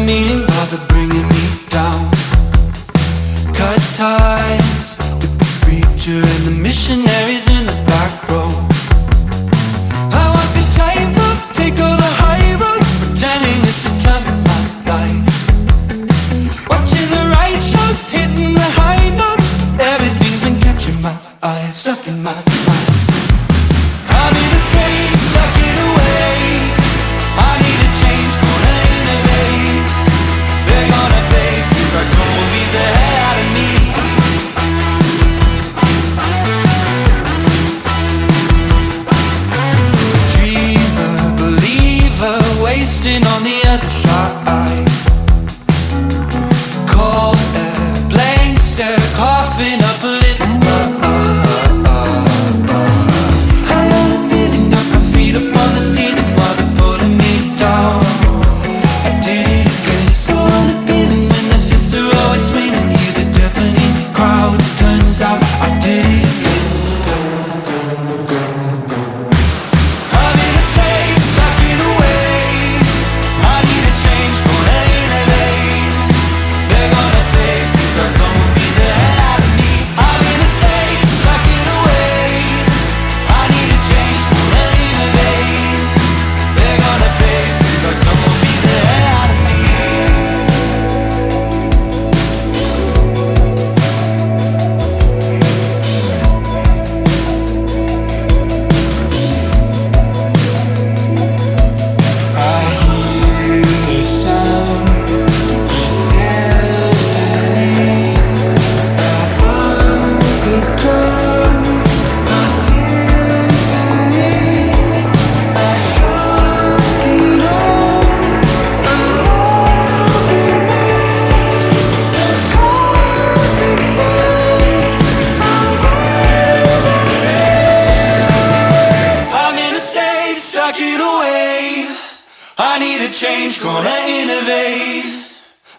meaning, bother bringing me down. Cut ties with the preacher and the missionaries in the back row. I walk the tightrope, take all the high roads, pretending it's the time of my life. Watching the right shows, hitting the high notes, everything's been catching my eye, stuck in my mind. I'm in a state, stuck in a way. I need a change, gonna innovate. They're gonna pay, feels like someone beat the hell out of me. Dreamer, believer, wasting on the other side. Cold air, blank stare, coughing up a lip. I had a feeling, got my feet up on the ceiling while they're pulling me down. I did it again, so unappealing when the fists are always swinging. Hear the deafening crowd, turns out I did it again. I'm in a state, stuck in a way. I need a change, gonna innovate. They're gonna pay, feels like someone beat the hell out of me. I'm in a state, stuck in a way. I need a change, gonna innovate. They're gonna pay, feels like someone beat the hell out of me. I hear the sound, it's still burning. Above the ground, I see I shrunk it all. I'm in a state, stuck in a way. I need a change, gonna innovate.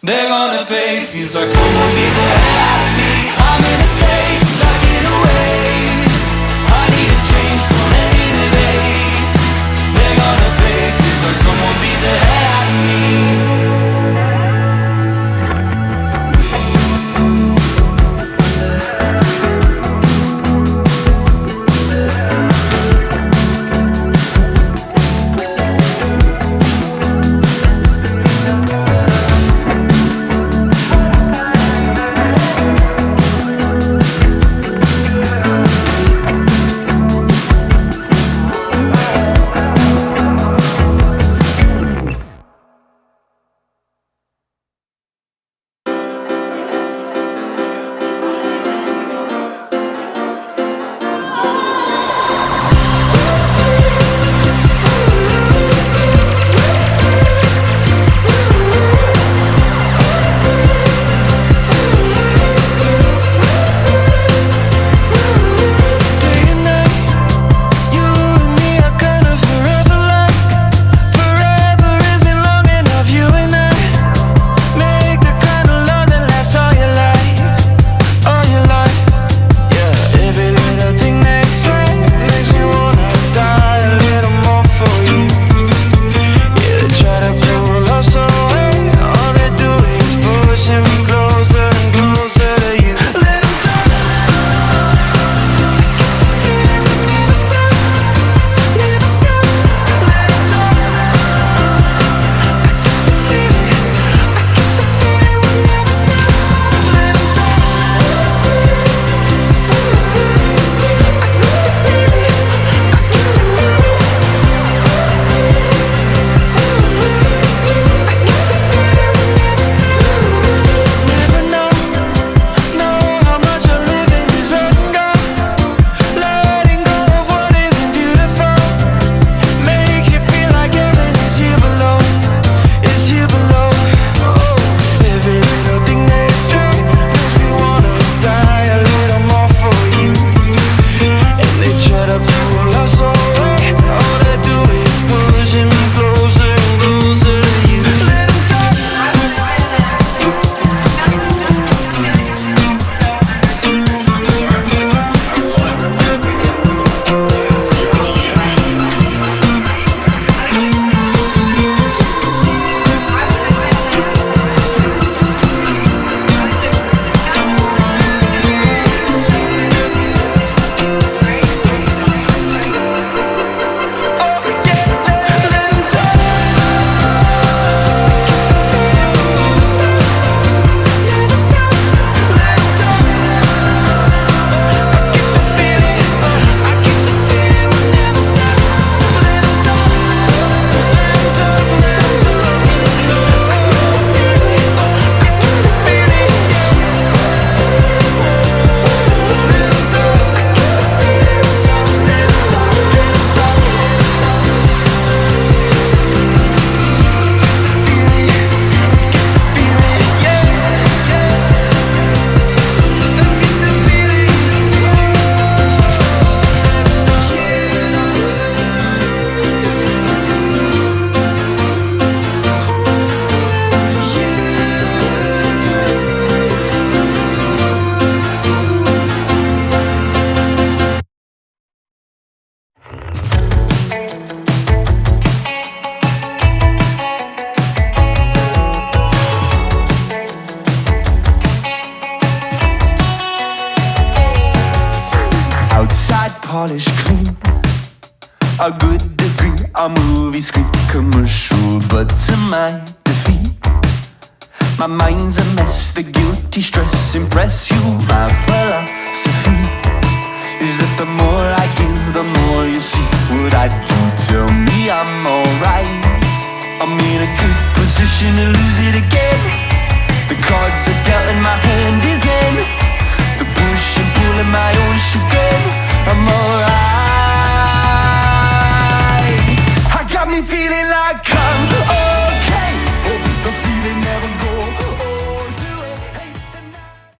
They're gonna pay, feels like someone beat the hell out of me. I'm in a state, stuck in a way. I need a change, gonna innovate. They're gonna pay, feels like someone beat the hell out of me. polished clean. A good degree, a movie screen commercial, but to my defeat, my mind's a mess, the guilty stress impress you. My philosophy is that the more I give, the more you see. What I do, tell me I'm alright. I'm in a good position to lose